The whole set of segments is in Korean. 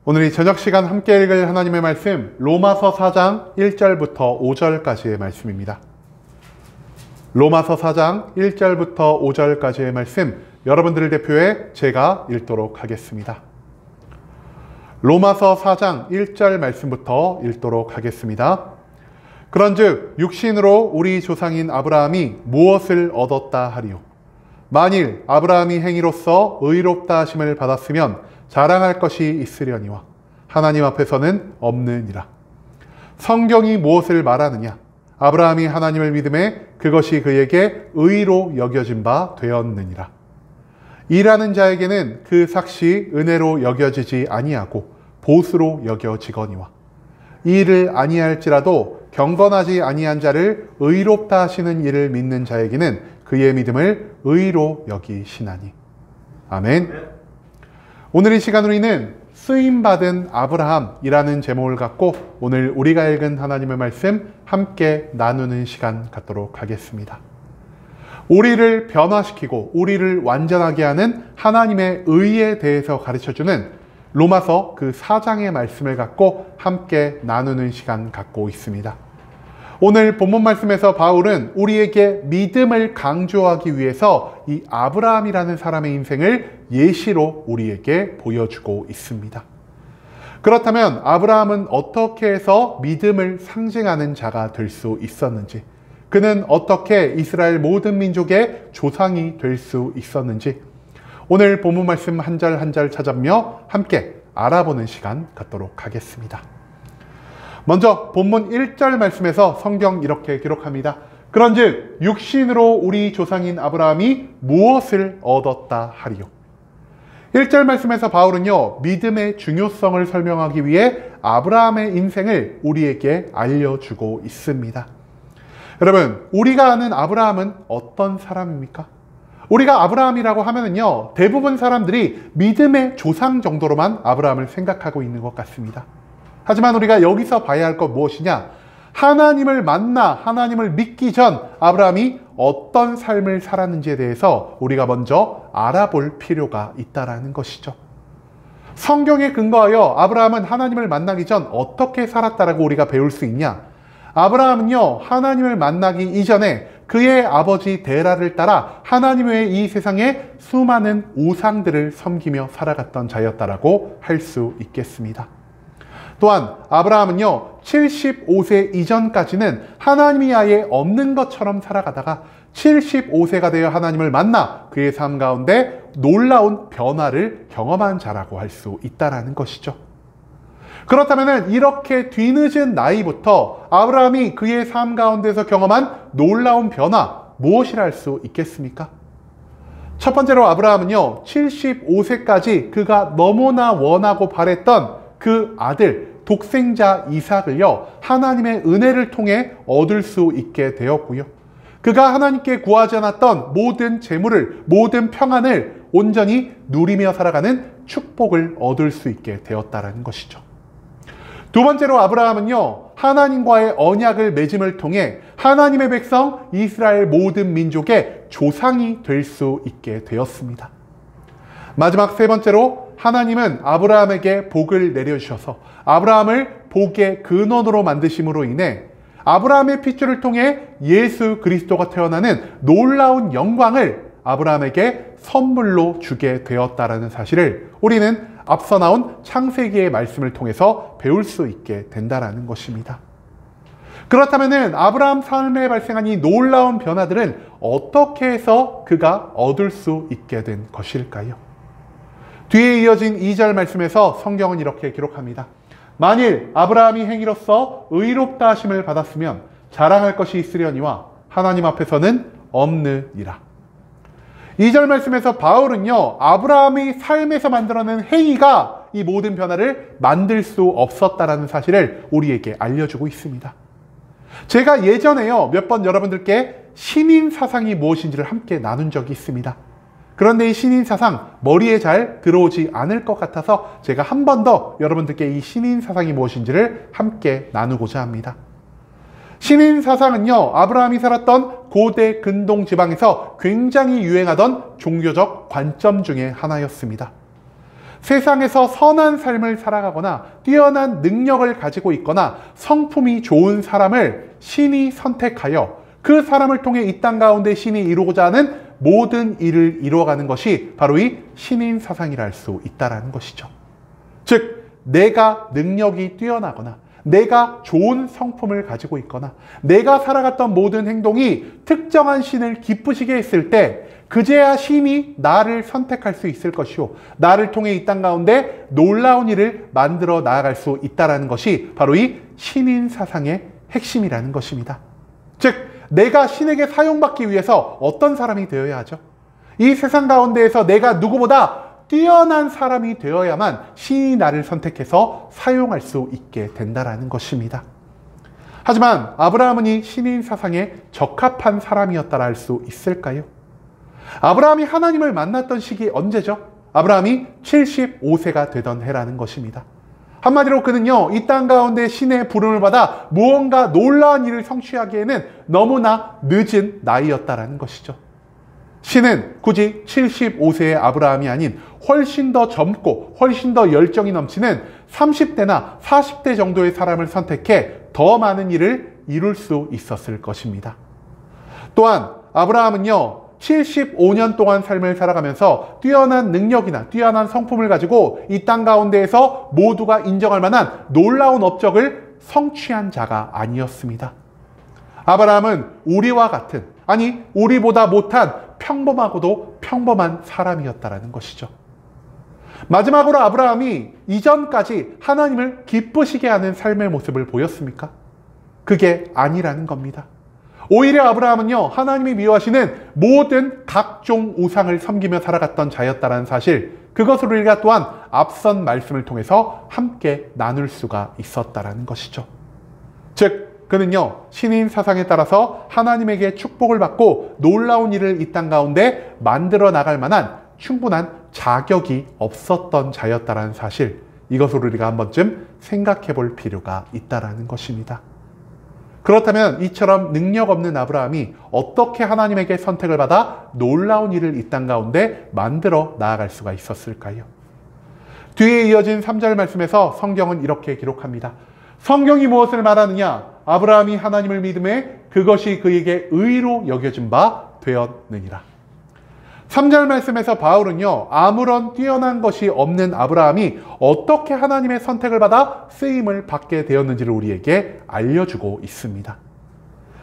오늘 이 저녁 시간 함께 읽을 하나님의 말씀 로마서 4장 1절부터 5절까지의 말씀입니다. 로마서 4장 1절부터 5절까지의 말씀 여러분들을 대표해 제가 읽도록 하겠습니다. 로마서 4장 1절 말씀부터 읽도록 하겠습니다. 그런즉 육신으로 우리 조상인 아브라함이 무엇을 얻었다 하리요? 만일 아브라함이 행위로서 의롭다 하심을 받았으면 자랑할 것이 있으려니와 하나님 앞에서는 없느니라. 성경이 무엇을 말하느냐? 아브라함이 하나님을 믿음에 그것이 그에게 의로 여겨진 바 되었느니라. 일하는 자에게는 그 삭시 은혜로 여겨지지 아니하고 보수로 여겨지거니와 일을 아니할지라도 경건하지 아니한 자를 의롭다 하시는 이를 믿는 자에게는 그의 믿음을 의로 여기시나니. 아멘. 오늘 이 시간 우리는 쓰임받은 아브라함이라는 제목을 갖고 오늘 우리가 읽은 하나님의 말씀 함께 나누는 시간 갖도록 하겠습니다. 우리를 변화시키고 우리를 완전하게 하는 하나님의 의에 대해서 가르쳐주는 로마서 그 4장의 말씀을 갖고 함께 나누는 시간 갖고 있습니다. 오늘 본문 말씀에서 바울은 우리에게 믿음을 강조하기 위해서 이 아브라함이라는 사람의 인생을 예시로 우리에게 보여주고 있습니다. 그렇다면 아브라함은 어떻게 해서 믿음을 상징하는 자가 될 수 있었는지, 그는 어떻게 이스라엘 모든 민족의 조상이 될 수 있었는지 오늘 본문 말씀 한 절 한 절 찾아보며 함께 알아보는 시간 갖도록 하겠습니다. 먼저 본문 1절 말씀에서 성경 이렇게 기록합니다. 그런즉 육신으로 우리 조상인 아브라함이 무엇을 얻었다 하리요? 1절 말씀에서 바울은요, 믿음의 중요성을 설명하기 위해 아브라함의 인생을 우리에게 알려주고 있습니다. 여러분, 우리가 아는 아브라함은 어떤 사람입니까? 우리가 아브라함이라고 하면은요, 대부분 사람들이 믿음의 조상 정도로만 아브라함을 생각하고 있는 것 같습니다. 하지만 우리가 여기서 봐야 할 것 무엇이냐? 하나님을 만나 하나님을 믿기 전 아브라함이 어떤 삶을 살았는지에 대해서 우리가 먼저 알아볼 필요가 있다는 것이죠. 성경에 근거하여 아브라함은 하나님을 만나기 전 어떻게 살았다라고 우리가 배울 수 있냐? 아브라함은요, 하나님을 만나기 이전에 그의 아버지 데라를 따라 하나님 외의 이 세상에 수많은 우상들을 섬기며 살아갔던 자였다라고 할 수 있겠습니다. 또한 아브라함은요, 75세 이전까지는 하나님이 아예 없는 것처럼 살아가다가 75세가 되어 하나님을 만나 그의 삶 가운데 놀라운 변화를 경험한 자라고 할 수 있다는 것이죠. 그렇다면 이렇게 뒤늦은 나이부터 아브라함이 그의 삶 가운데서 경험한 놀라운 변화, 무엇이라 할 수 있겠습니까? 첫 번째로 아브라함은요, 75세까지 그가 너무나 원하고 바랬던 그 아들, 독생자 이삭을요, 하나님의 은혜를 통해 얻을 수 있게 되었고요. 그가 하나님께 구하지 않았던 모든 재물을, 모든 평안을 온전히 누리며 살아가는 축복을 얻을 수 있게 되었다는 것이죠. 두 번째로 아브라함은요, 하나님과의 언약을 맺음을 통해 하나님의 백성 이스라엘 모든 민족의 조상이 될 수 있게 되었습니다. 마지막 세 번째로 하나님은 아브라함에게 복을 내려주셔서 아브라함을 복의 근원으로 만드심으로 인해 아브라함의 핏줄을 통해 예수 그리스도가 태어나는 놀라운 영광을 아브라함에게 선물로 주게 되었다는 사실을 우리는 앞서 나온 창세기의 말씀을 통해서 배울 수 있게 된다는 것입니다. 그렇다면 아브라함 삶에 발생한 이 놀라운 변화들은 어떻게 해서 그가 얻을 수 있게 된 것일까요? 뒤에 이어진 2절 말씀에서 성경은 이렇게 기록합니다. 만일 아브라함이 행위로서 의롭다 하심을 받았으면 자랑할 것이 있으려니와 하나님 앞에서는 없느니라. 2절 말씀에서 바울은요, 아브라함의 삶에서 만들어낸 행위가 이 모든 변화를 만들 수 없었다라는 사실을 우리에게 알려주고 있습니다. 제가 예전에요, 몇 번 여러분들께 신인 사상이 무엇인지를 함께 나눈 적이 있습니다. 그런데 이 신인 사상 머리에 잘 들어오지 않을 것 같아서 제가 한 번 더 여러분들께 이 신인 사상이 무엇인지를 함께 나누고자 합니다. 신인 사상은요, 아브라함이 살았던 고대 근동 지방에서 굉장히 유행하던 종교적 관점 중에 하나였습니다. 세상에서 선한 삶을 살아가거나 뛰어난 능력을 가지고 있거나 성품이 좋은 사람을 신이 선택하여 그 사람을 통해 이 땅 가운데 신이 이루고자 하는 모든 일을 이루어가는 것이 바로 이 신인 사상이라 할 수 있다는 것이죠. 즉, 내가 능력이 뛰어나거나 내가 좋은 성품을 가지고 있거나 내가 살아갔던 모든 행동이 특정한 신을 기쁘시게 했을 때 그제야 신이 나를 선택할 수 있을 것이요, 나를 통해 이 땅 가운데 놀라운 일을 만들어 나아갈 수 있다는 것이 바로 이 신인 사상의 핵심이라는 것입니다. 즉, 내가 신에게 사용받기 위해서 어떤 사람이 되어야 하죠? 이 세상 가운데에서 내가 누구보다 뛰어난 사람이 되어야만 신이 나를 선택해서 사용할 수 있게 된다는 것입니다. 하지만 아브라함은 이 신인 사상에 적합한 사람이었다라 할 수 있을까요? 아브라함이 하나님을 만났던 시기 언제죠? 아브라함이 75세가 되던 해라는 것입니다. 한마디로 그는요, 이 땅 가운데 신의 부름을 받아 무언가 놀라운 일을 성취하기에는 너무나 늦은 나이였다라는 것이죠. 신은 굳이 75세의 아브라함이 아닌 훨씬 더 젊고 훨씬 더 열정이 넘치는 30대나 40대 정도의 사람을 선택해 더 많은 일을 이룰 수 있었을 것입니다. 또한 아브라함은요, 75년 동안 삶을 살아가면서 뛰어난 능력이나 뛰어난 성품을 가지고 이 땅 가운데에서 모두가 인정할 만한 놀라운 업적을 성취한 자가 아니었습니다. 아브라함은 우리와 같은, 아니 우리보다 못한 평범하고도 평범한 사람이었다는 것이죠. 마지막으로 아브라함이 이전까지 하나님을 기쁘시게 하는 삶의 모습을 보였습니까? 그게 아니라는 겁니다. 오히려 아브라함은요, 하나님이 미워하시는 모든 각종 우상을 섬기며 살아갔던 자였다는 사실, 그것을 우리가 또한 앞선 말씀을 통해서 함께 나눌 수가 있었다는 것이죠. 즉, 그는요, 신인 사상에 따라서 하나님에게 축복을 받고 놀라운 일을 이 땅 가운데 만들어 나갈 만한 충분한 자격이 없었던 자였다는 사실, 이것을 우리가 한 번쯤 생각해 볼 필요가 있다는 것입니다. 그렇다면 이처럼 능력 없는 아브라함이 어떻게 하나님에게 선택을 받아 놀라운 일을 이 땅 가운데 만들어 나아갈 수가 있었을까요? 뒤에 이어진 3절 말씀에서 성경은 이렇게 기록합니다. 성경이 무엇을 말하느냐? 아브라함이 하나님을 믿음에 그것이 그에게 의로 여겨진 바 되었느니라. 3절 말씀에서 바울은요, 아무런 뛰어난 것이 없는 아브라함이 어떻게 하나님의 선택을 받아 쓰임을 받게 되었는지를 우리에게 알려주고 있습니다.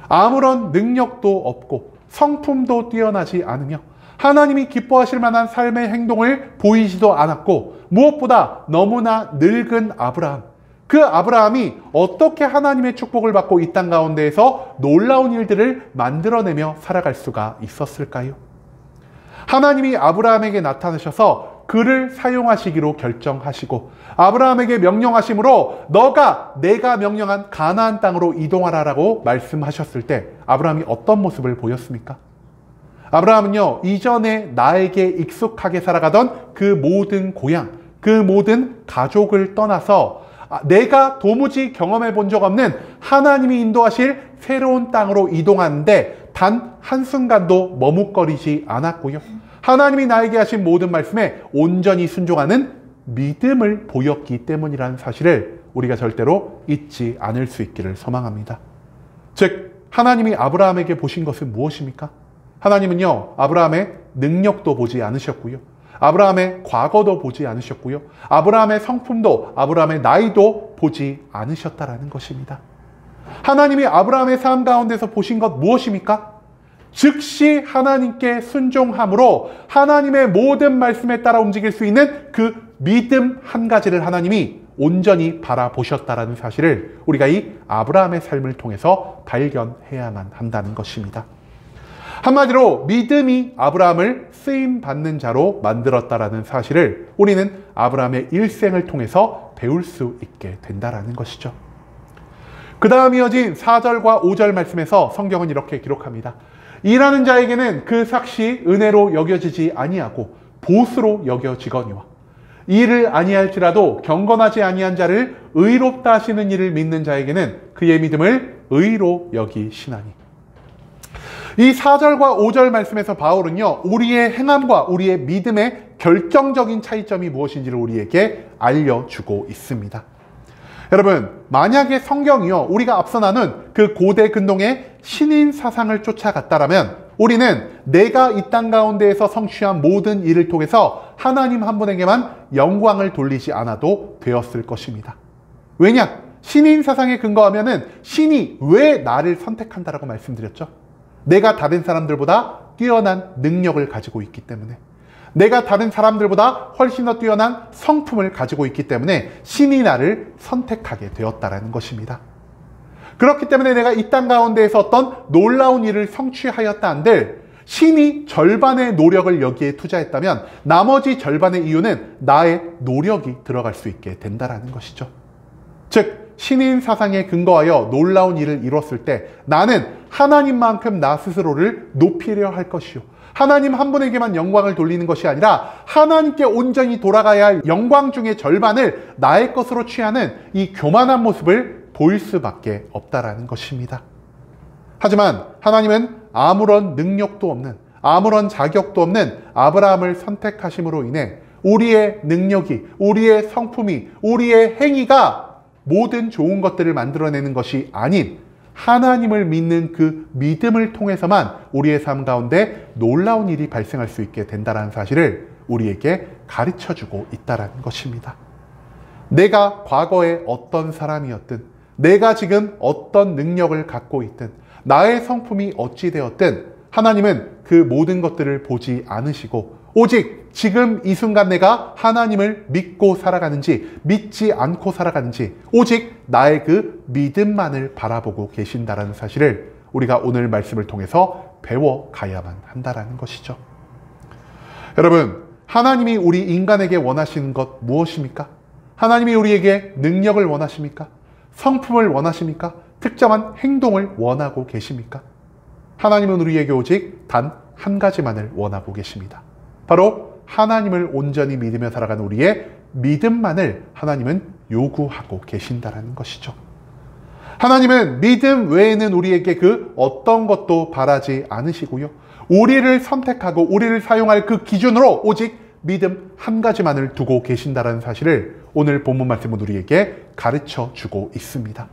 아무런 능력도 없고 성품도 뛰어나지 않으며 하나님이 기뻐하실 만한 삶의 행동을 보이지도 않았고 무엇보다 너무나 늙은 아브라함, 그 아브라함이 어떻게 하나님의 축복을 받고 이 땅 가운데에서 놀라운 일들을 만들어내며 살아갈 수가 있었을까요? 하나님이 아브라함에게 나타나셔서 그를 사용하시기로 결정하시고 아브라함에게 명령하심으로 너가 내가 명령한 가나안 땅으로 이동하라라고 말씀하셨을 때 아브라함이 어떤 모습을 보였습니까? 아브라함은요, 이전에 나에게 익숙하게 살아가던 그 모든 고향, 그 모든 가족을 떠나서 내가 도무지 경험해 본 적 없는 하나님이 인도하실 새로운 땅으로 이동하는데 단 한순간도 머뭇거리지 않았고요. 하나님이 나에게 하신 모든 말씀에 온전히 순종하는 믿음을 보였기 때문이라는 사실을 우리가 절대로 잊지 않을 수 있기를 소망합니다. 즉, 하나님이 아브라함에게 보신 것은 무엇입니까? 하나님은요, 아브라함의 능력도 보지 않으셨고요. 아브라함의 과거도 보지 않으셨고요. 아브라함의 성품도, 아브라함의 나이도 보지 않으셨다라는 것입니다. 하나님이 아브라함의 삶 가운데서 보신 것 무엇입니까? 즉시 하나님께 순종함으로 하나님의 모든 말씀에 따라 움직일 수 있는 그 믿음 한 가지를 하나님이 온전히 바라보셨다라는 사실을 우리가 이 아브라함의 삶을 통해서 발견해야만 한다는 것입니다. 한마디로 믿음이 아브라함을 쓰임받는 자로 만들었다라는 사실을 우리는 아브라함의 일생을 통해서 배울 수 있게 된다라는 것이죠. 그 다음 이어진 4절과 5절 말씀에서 성경은 이렇게 기록합니다. 일하는 자에게는 그 삭시 은혜로 여겨지지 아니하고 보수로 여겨지거니와 일을 아니할지라도 경건하지 아니한 자를 의롭다 하시는 이를 믿는 자에게는 그의 믿음을 의로 여기시나니. 이 4절과 5절 말씀에서 바울은요, 우리의 행함과 우리의 믿음의 결정적인 차이점이 무엇인지를 우리에게 알려주고 있습니다. 여러분, 만약에 성경이요, 우리가 앞서 나눈 그 고대 근동의 신인 사상을 쫓아갔다라면 우리는 내가 이 땅 가운데에서 성취한 모든 일을 통해서 하나님 한 분에게만 영광을 돌리지 않아도 되었을 것입니다. 왜냐? 신인 사상에 근거하면은 신이 왜 나를 선택한다라고 말씀드렸죠? 내가 다른 사람들보다 뛰어난 능력을 가지고 있기 때문에, 내가 다른 사람들보다 훨씬 더 뛰어난 성품을 가지고 있기 때문에 신이 나를 선택하게 되었다라는 것입니다. 그렇기 때문에 내가 이 땅 가운데에서 어떤 놀라운 일을 성취하였다 한들 신이 절반의 노력을 여기에 투자했다면 나머지 절반의 이유는 나의 노력이 들어갈 수 있게 된다라는 것이죠. 즉, 신인 사상에 근거하여 놀라운 일을 이뤘을 때 나는 하나님만큼 나 스스로를 높이려 할 것이요, 하나님 한 분에게만 영광을 돌리는 것이 아니라 하나님께 온전히 돌아가야 할 영광 중의 절반을 나의 것으로 취하는 이 교만한 모습을 보일 수밖에 없다라는 것입니다. 하지만 하나님은 아무런 능력도 없는, 아무런 자격도 없는 아브라함을 선택하심으로 인해 우리의 능력이, 우리의 성품이, 우리의 행위가 모든 좋은 것들을 만들어내는 것이 아닌 하나님을 믿는 그 믿음을 통해서만 우리의 삶 가운데 놀라운 일이 발생할 수 있게 된다는 사실을 우리에게 가르쳐주고 있다는 것입니다. 내가 과거에 어떤 사람이었든, 내가 지금 어떤 능력을 갖고 있든, 나의 성품이 어찌 되었든 하나님은 그 모든 것들을 보지 않으시고 오직 지금 이 순간 내가 하나님을 믿고 살아가는지 믿지 않고 살아가는지 오직 나의 그 믿음만을 바라보고 계신다는 사실을 우리가 오늘 말씀을 통해서 배워가야만 한다는 것이죠. 여러분, 하나님이 우리 인간에게 원하시는 것 무엇입니까? 하나님이 우리에게 능력을 원하십니까? 성품을 원하십니까? 특정한 행동을 원하고 계십니까? 하나님은 우리에게 오직 단 한 가지만을 원하고 계십니다. 바로 하나님을 온전히 믿으며 살아가는 우리의 믿음만을 하나님은 요구하고 계신다는 것이죠. 하나님은 믿음 외에는 우리에게 그 어떤 것도 바라지 않으시고요, 우리를 선택하고 우리를 사용할 그 기준으로 오직 믿음 한 가지만을 두고 계신다는 사실을 오늘 본문 말씀은 우리에게 가르쳐 주고 있습니다.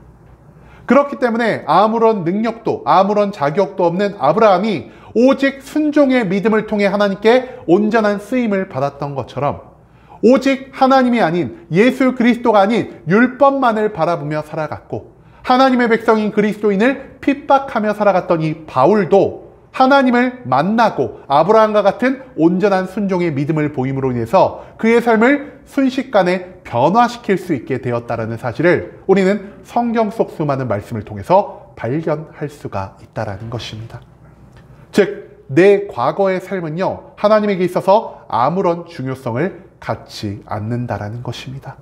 그렇기 때문에 아무런 능력도 아무런 자격도 없는 아브라함이 오직 순종의 믿음을 통해 하나님께 온전한 쓰임을 받았던 것처럼 오직 하나님이 아닌 예수 그리스도가 아닌 율법만을 바라보며 살아갔고 하나님의 백성인 그리스도인을 핍박하며 살아갔던 이 바울도 하나님을 만나고 아브라함과 같은 온전한 순종의 믿음을 보임으로 인해서 그의 삶을 순식간에 변화시킬 수 있게 되었다는 사실을 우리는 성경 속 수많은 말씀을 통해서 발견할 수가 있다는 것입니다. 즉, 내 과거의 삶은요, 하나님에게 있어서 아무런 중요성을 갖지 않는다라는 것입니다.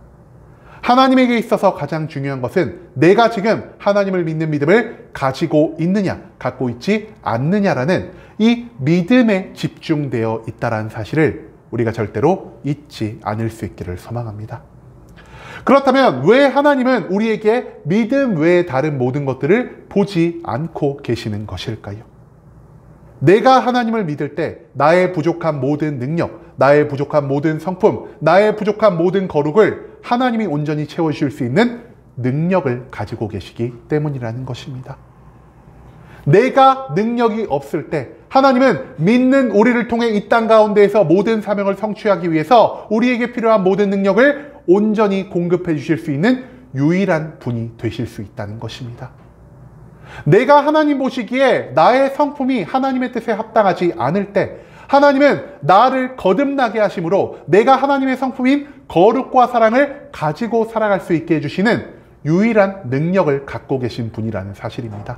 하나님에게 있어서 가장 중요한 것은 내가 지금 하나님을 믿는 믿음을 가지고 있느냐, 갖고 있지 않느냐라는 이 믿음에 집중되어 있다는 사실을 우리가 절대로 잊지 않을 수 있기를 소망합니다. 그렇다면 왜 하나님은 우리에게 믿음 외에 다른 모든 것들을 보지 않고 계시는 것일까요? 내가 하나님을 믿을 때 나의 부족한 모든 능력, 나의 부족한 모든 성품, 나의 부족한 모든 거룩을 하나님이 온전히 채워주실 수 있는 능력을 가지고 계시기 때문이라는 것입니다. 내가 능력이 없을 때 하나님은 믿는 우리를 통해 이 땅 가운데에서 모든 사명을 성취하기 위해서 우리에게 필요한 모든 능력을 온전히 공급해 주실 수 있는 유일한 분이 되실 수 있다는 것입니다. 내가 하나님 보시기에 나의 성품이 하나님의 뜻에 합당하지 않을 때 하나님은 나를 거듭나게 하심으로 내가 하나님의 성품인 거룩과 사랑을 가지고 살아갈 수 있게 해주시는 유일한 능력을 갖고 계신 분이라는 사실입니다.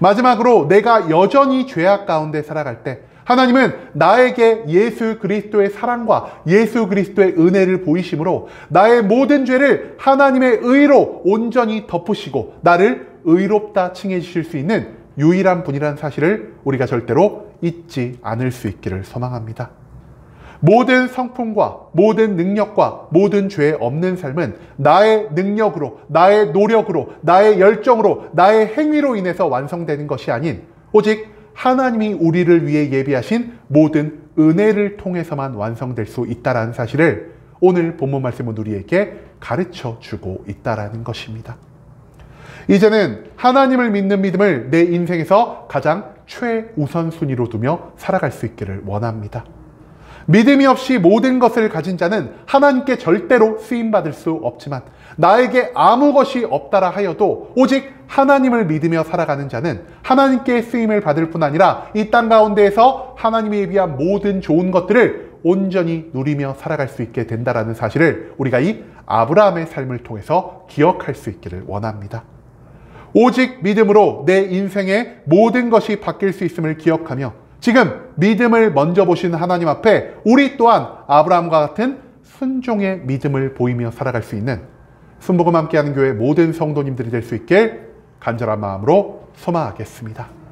마지막으로 내가 여전히 죄악 가운데 살아갈 때 하나님은 나에게 예수 그리스도의 사랑과 예수 그리스도의 은혜를 보이심으로 나의 모든 죄를 하나님의 의로 온전히 덮으시고 나를 의롭다 칭해 주실 수 있는 유일한 분이라는 사실을 우리가 절대로 잊지 않을 수 있기를 소망합니다. 모든 성품과 모든 능력과 모든 죄 없는 삶은 나의 능력으로, 나의 노력으로, 나의 열정으로, 나의 행위로 인해서 완성되는 것이 아닌 오직 하나님이 우리를 위해 예비하신 모든 은혜를 통해서만 완성될 수 있다는 사실을 오늘 본문 말씀은 우리에게 가르쳐 주고 있다는 것입니다. 이제는 하나님을 믿는 믿음을 내 인생에서 가장 최우선순위로 두며 살아갈 수 있기를 원합니다. 믿음이 없이 모든 것을 가진 자는 하나님께 절대로 쓰임받을 수 없지만 나에게 아무 것이 없다라 하여도 오직 하나님을 믿으며 살아가는 자는 하나님께 쓰임을 받을 뿐 아니라 이 땅 가운데에서 하나님에 위한 모든 좋은 것들을 온전히 누리며 살아갈 수 있게 된다는 사실을 우리가 이 아브라함의 삶을 통해서 기억할 수 있기를 원합니다. 오직 믿음으로 내 인생의 모든 것이 바뀔 수 있음을 기억하며 지금 믿음을 먼저 보신 하나님 앞에 우리 또한 아브라함과 같은 순종의 믿음을 보이며 살아갈 수 있는 순복음 함께하는 교회 모든 성도님들이 될 수 있길 간절한 마음으로 소망하겠습니다.